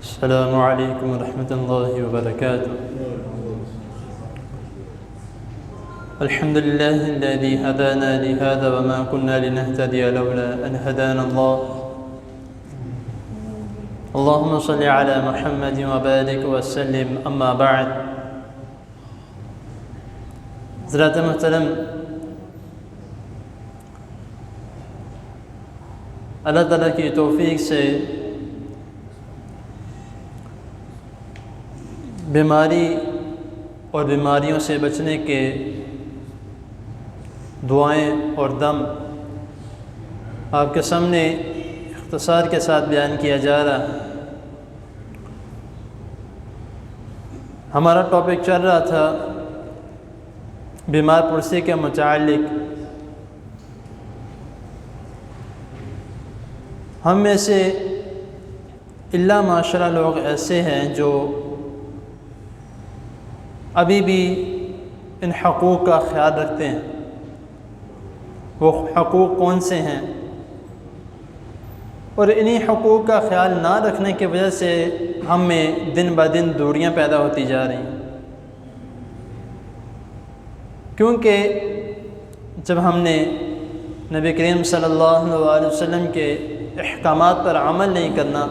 السلام علیکم ورحمۃ اللہ وبرکاتہ۔ الحمد للہ الذی ہدانا لہذا وما كنا لنهتدی لولا ان ہدانا اللہ۔ اللہم صل علی محمد وبارک وسلم، اما بعد۔ حضرات محترم، اللہ تعالیٰ کی توفیق سے بیماری اور بیماریوں سے بچنے کے دعائیں اور دم آپ کے سامنے اختصار کے ساتھ بیان کیا جا رہا ہے۔ ہمارا ٹاپک چل رہا تھا بیمار پرسی کے متعلق۔ ہم میں سے الا معاشرہ لوگ ایسے ہیں جو ابھی بھی ان حقوق کا خیال رکھتے ہیں۔ وہ حقوق کون سے ہیں؟ اور انہی حقوق کا خیال نہ رکھنے کی وجہ سے ہم میں دن بہ دن دوریاں پیدا ہوتی جا رہی ہیں، کیونکہ جب ہم نے نبی کریم صلی اللہ علیہ وسلم کے احکامات پر عمل نہیں کرنا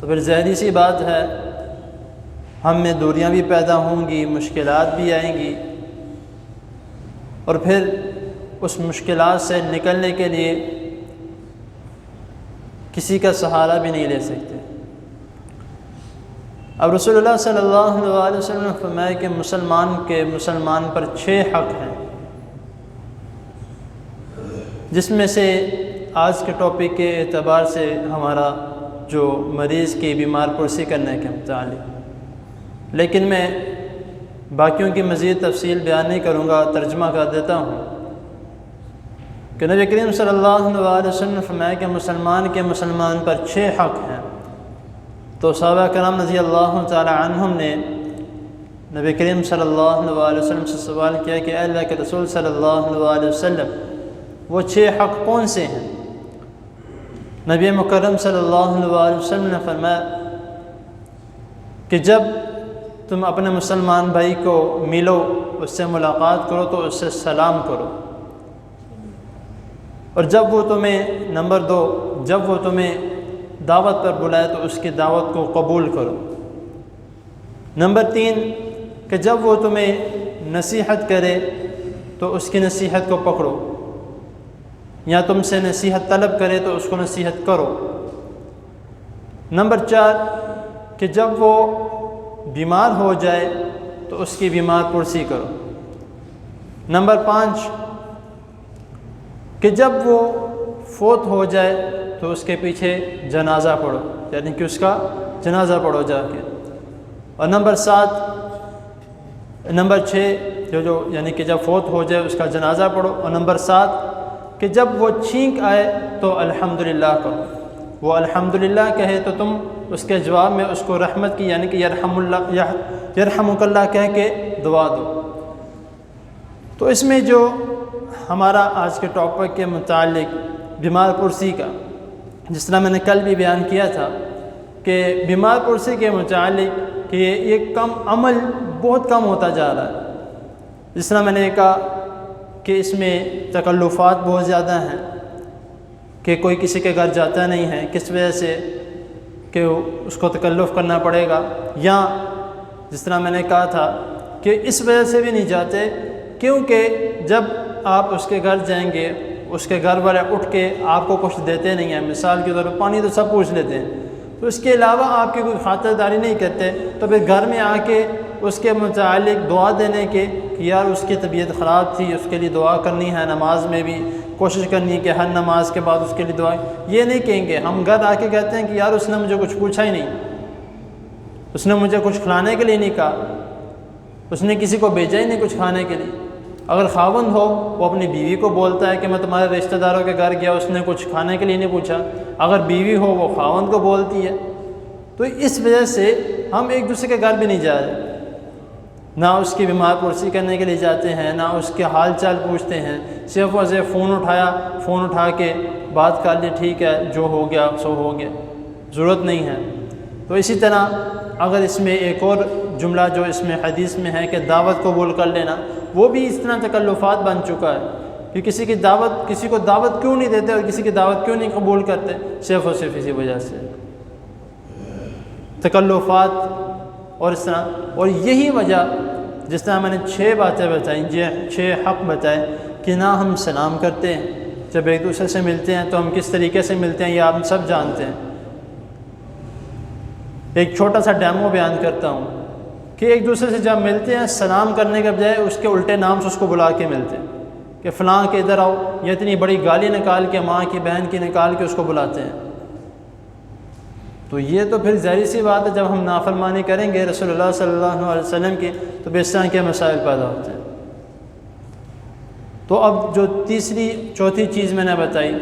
تو پھر ظاہری سی بات ہے ہم میں دوریاں بھی پیدا ہوں گی، مشکلات بھی آئیں گی، اور پھر اس مشکلات سے نکلنے کے لیے کسی کا سہارا بھی نہیں لے سکتے۔ اب رسول اللہ صلی اللہ علیہ وسلم نے فرمایا کہ مسلمان پر 6 حق ہیں، جس میں سے آج کے ٹاپک کے اعتبار سے ہمارا جو مریض کی بیمار پرسی کرنے کے متعلق، لیکن میں باقیوں کی مزید تفصیل بیان نہیں کروں گا، ترجمہ کر دیتا ہوں کہ نبی کریم صلی اللہ علیہ وسلم نے فرمایا کہ مسلمان پر 6 حق ہیں۔ تو صحابہ کرام رضی اللہ تعالی عنہم نے نبی کریم صلی اللہ علیہ وسلم سے سوال کیا کہ اے اللہ کے رسول صلی اللہ علیہ وسلم، وہ 6 حق کون سے ہیں؟ نبی مکرم صلی اللہ علیہ وسلم نے فرمایا کہ جب تم اپنے مسلمان بھائی کو ملو، اس سے ملاقات کرو تو اس سے سلام کرو، اور جب وہ تمہیں نمبر 2 جب وہ تمہیں دعوت پر بلائے تو اس کی دعوت کو قبول کرو۔ نمبر 3 کہ جب وہ تمہیں نصیحت کرے تو اس کی نصیحت کو پکڑو، یا تم سے نصیحت طلب کرے تو اس کو نصیحت کرو۔ نمبر 4 کہ جب وہ بیمار ہو جائے تو اس کی بیمار پرسی کرو۔ نمبر 5 کہ جب وہ فوت ہو جائے تو اس کے پیچھے جنازہ پڑھو، یعنی کہ اس کا جنازہ پڑھو جا کے۔ اور نمبر 6 جو یعنی کہ جب فوت ہو جائے اس کا جنازہ پڑھو۔ اور نمبر 7 کہ جب وہ چھینک آئے تو الحمدللہ کہو۔ وہ الحمدللہ کہے تو تم اس کے جواب میں اس کو رحمت کی یعنی کہ یرحمک اللہ کہہ کے دعا دو۔ تو اس میں جو ہمارا آج کے ٹاپک کے متعلق بیمار پرسی کا، جس طرح میں نے کل بھی بیان کیا تھا کہ بیمار پرسی کے متعلق کہ یہ عمل بہت کم ہوتا جا رہا ہے۔ جس طرح میں نے کہا کہ اس میں تکلفات بہت زیادہ ہیں، کہ کوئی کسی کے گھر جاتا نہیں ہے، کس وجہ سے کہ اس کو تکلف کرنا پڑے گا، یا جس طرح میں نے کہا تھا کہ اس وجہ سے بھی نہیں جاتے کیونکہ جب آپ اس کے گھر جائیں گے اس کے گھر والے اٹھ کے آپ کو کچھ دیتے نہیں ہیں، مثال کے طور پر پانی تو سب پوچھ لیتے ہیں، تو اس کے علاوہ آپ کی کوئی خاطرداری نہیں کرتے، تو پھر گھر میں آ کے اس کے متعلق دعا دینے کے کہ یار اس کی طبیعت خراب تھی، اس کے لیے دعا کرنی ہے، نماز میں بھی کوشش کرنی ہے کہ ہر نماز کے بعد اس کے لیے دعا، یہ نہیں کہیں گے۔ ہم گھر آ کے کہتے ہیں کہ یار اس نے مجھے کچھ پوچھا ہی نہیں، اس نے مجھے کچھ کھلانے کے لیے نہیں کہا، اس نے کسی کو بھیجا ہی نہیں کچھ کھانے کے لیے۔ اگر خاوند ہو وہ اپنی بیوی کو بولتا ہے کہ میں تمہارے رشتہ داروں کے گھر گیا، اس نے کچھ کھانے کے لیے نہیں پوچھا۔ اگر بیوی ہو وہ خاوند کو بولتی ہے۔ تو اس وجہ سے ہم ایک دوسرے کے گھر بھی نہیں جا رہے، نہ اس کی بیمار پرسی کرنے کے لیے جاتے ہیں، نہ اس کے حال چال پوچھتے ہیں، صرف ویسے فون اٹھا کے بات کر لی، ٹھیک ہے جو ہو گیا سو ہو گیا، ضرورت نہیں ہے۔ تو اسی طرح اگر اس میں ایک اور جملہ جو اس میں حدیث میں ہے کہ دعوت قبول کر لینا، وہ بھی اس طرح تکلفات بن چکا ہے کہ کسی کو دعوت کیوں نہیں دیتے اور کسی کی دعوت کیوں نہیں قبول کرتے، صرف اور صرف اسی وجہ سے تکلفات اور اس طرح۔ اور یہی وجہ، جس طرح میں نے 6 باتیں بتائیں، 6 حق بتائے کہ نہ ہم سلام کرتے ہیں، جب ایک دوسرے سے ملتے ہیں تو ہم کس طریقے سے ملتے ہیں یہ آپ سب جانتے ہیں۔ ایک چھوٹا سا ڈیمو بیان کرتا ہوں کہ ایک دوسرے سے جب ملتے ہیں، سلام کرنے کے بجائے اس کے الٹے نام سے اس کو بلا کے ملتے ہیں کہ فلاں کے ادھر آؤ، یا اتنی بڑی گالی نکال کے، ماں کی بہن کی نکال کے اس کو بلاتے ہیں۔ تو یہ تو پھر ظاہر سی بات ہے، جب ہم نافرمانی کریں گے رسول اللہ صلی اللہ علیہ وسلم کی تو بے اس طرح کے مسائل پیدا ہوتے ہیں۔ تو اب جو چوتھی چیز میں نے بتائی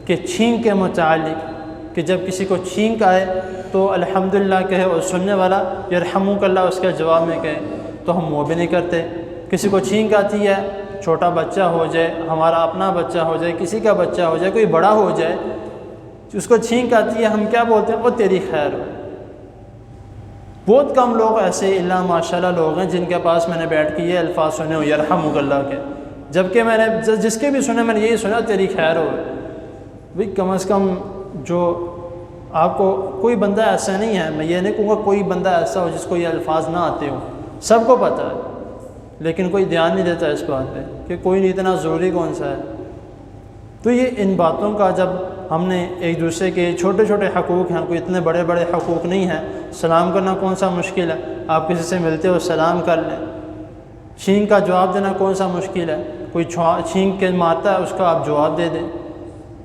کہ چھینک کے متعلق، کہ جب کسی کو چھینک آئے تو الحمدللہ کہے، اور سننے والا یرحمک اللہ اس کے جواب میں کہے، تو ہم وہ بھی نہیں کرتے۔ کسی کو چھینک آتی ہے، چھوٹا بچہ ہو جائے، ہمارا اپنا بچہ ہو جائے، کسی کا بچہ ہو جائے، کوئی بڑا ہو جائے، اس کو چھینک آتی ہے، ہم کیا بولتے ہیں؟ وہ تیری خیر ہو۔ بہت کم لوگ ایسے اللہ ماشاءاللہ لوگ ہیں جن کے پاس میں نے بیٹھ کے یہ الفاظ سنے ہو یرحمک اللہ کے، جبکہ میں نے جس کے بھی سنے میں نے یہی سنا تیری خیر ہو۔ بھئی کم از کم جو آپ کو کوئی بندہ ایسا نہیں ہے، میں یہ نہیں کہوں گا کوئی بندہ ایسا ہو جس کو یہ الفاظ نہ آتے ہوں، سب کو پتہ ہے، لیکن کوئی دھیان نہیں دیتا اس بات پہ کہ کوئی نہیں، اتنا ضروری کون سا ہے۔ تو یہ ان باتوں کا جب ہم نے ایک دوسرے کے چھوٹے چھوٹے حقوق ہیں، کوئی اتنے بڑے بڑے حقوق نہیں ہیں۔ سلام کرنا کون سا مشکل ہے؟ آپ کسی سے ملتے ہو سلام کر لیں۔ چھینک کا جواب دینا کون سا مشکل ہے؟ کوئی چھینک کے مارتا ہے اس کا آپ جواب دے دیں۔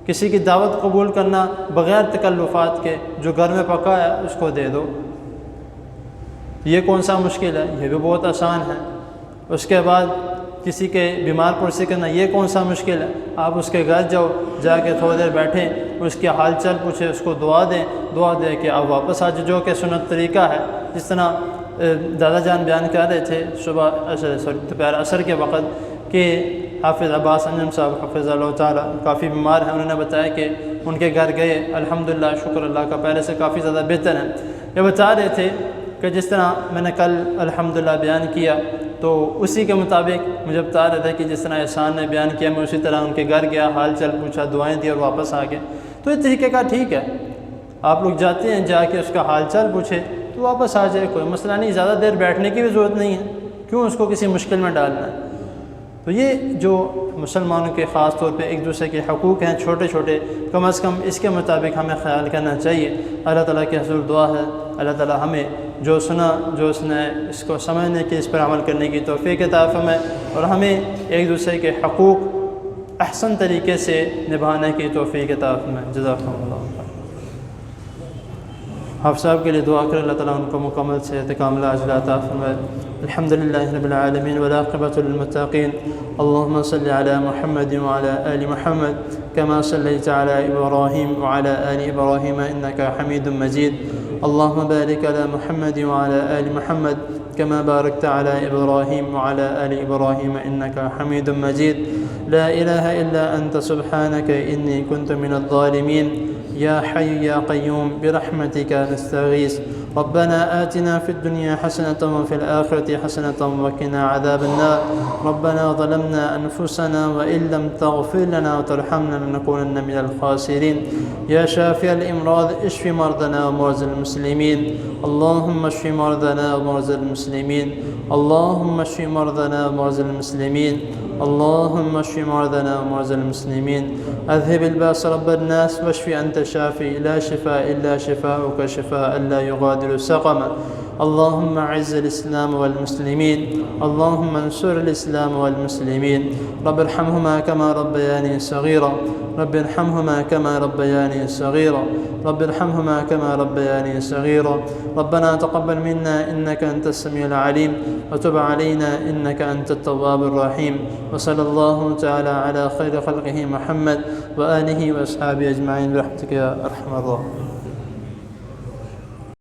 کسی کی دعوت قبول کرنا بغیر تکلفات کے، جو گھر میں پکا ہے اس کو دے دو، یہ کون سا مشکل ہے؟ یہ بھی بہت آسان ہے۔ اس کے بعد کسی کے بیمار پرسی کرنا، یہ کون سا مشکل ہے؟ آپ اس کے گھر جاؤ، جا کے تھوڑی دیر بیٹھیں، اس کے حال چال پوچھیں، اس کو دعا دیں، دعا دے کے آپ واپس آ جاؤ، جو کہ سنت طریقہ ہے۔ جس طرح دادا جان بیان کر رہے تھے دوپہر عصر کے وقت کہ حافظ عباس انجم صاحب حفظ اللہ تعالیٰ کافی بیمار ہیں، انہوں نے بتایا کہ ان کے گھر گئے، الحمدللہ شکر اللہ کا پہلے سے کافی زیادہ بہتر ہیں۔ یہ بتا رہے تھے کہ جس طرح میں نے کل الحمدللہ بیان کیا تو اسی کے مطابق مجھے بتا رہے تھے کہ جس طرح احسان نے بیان کیا، میں اسی طرح ان کے گھر گیا، حال چال پوچھا، دعائیں دی اور واپس آ گئے۔ تو اس طریقے کا ٹھیک ہے، آپ لوگ جاتے ہیں، جا کے اس کا حال چال پوچھے تو واپس آ جائے، کوئی مسئلہ نہیں، زیادہ دیر بیٹھنے کی بھی ضرورت نہیں ہے، کیوں اس کو کسی مشکل میں ڈالنا ہے۔ تو یہ جو مسلمانوں کے خاص طور پہ ایک دوسرے کے حقوق ہیں چھوٹے چھوٹے، کم از کم اس کے مطابق ہمیں خیال کرنا چاہیے۔ اللہ تعالیٰ کے حضور دعا ہے اللہ تعالیٰ ہمیں جو سنا جو سنا ہے اس کو سمجھنے کی، اس پر عمل کرنے کی توفیق عطا فرمائے، اور ہمیں ایک دوسرے کے حقوق احسن طریقے سے نبھانے کی توفیق عطا فرمائے۔ جزاکم اللہ خیر۔ حافظ صاحب کے لیے دعا کریں، اللہ تعالیٰ ان کو مکمل صحت کاملہ عاجلہ عطا فرمائے۔ الحمدللہ رب العالمین والعاقبۃ للمتقین، اللهم صل على محمد وعلى آل محمد كما صليت على إبراهيم وعلى آل إبراهيم إنك حميد مجيد، اللهم بارك على محمد وعلى آل محمد كما باركت على إبراهيم وعلى آل إبراهيم إنك حميد مجيد، لا إله إلا أنت سبحانك إني كنت من الظالمين، يا حي يا قيوم برحمتك نستغيث، ربنا آتنا في الدنيا حسنة وفي الآخرة حسنة وقنا عذاب النار، ربنا ظلمنا أنفسنا وإن لم تغفر لنا وترحمنا لنكونن من الخاسرين، يا شافي الأمراض اشف مرضنا ومرضى المسلمين، اللهم اشف مرضنا ومرضى المسلمين، اللهم اشف مرضنا ومرضى المسلمين، اللهم اشف مرضنا ومرضى المسلمين، اذهب الباس رب الناس واشف أنت الشافي، لا شفاء إلا شفاؤك شفاء لا يغادر سقما، اللهم اعز الإسلام والمسلمين، اللهم انصر الإسلام والمسلمين، رب ارحمهما كما ربياني صغيرا، رب ارحمهما كما ربياني صغيرا، رب ارحمهما كما ربياني صغيرا، ربنا تقبل منا إنك أنت السميع العليم وتب علينا إنك أنت التواب الرحيم، وصلى الله تعالى على خير خلقه محمد وآله وأصحابه أجمعين برحمتك يا أرحم الراحمين۔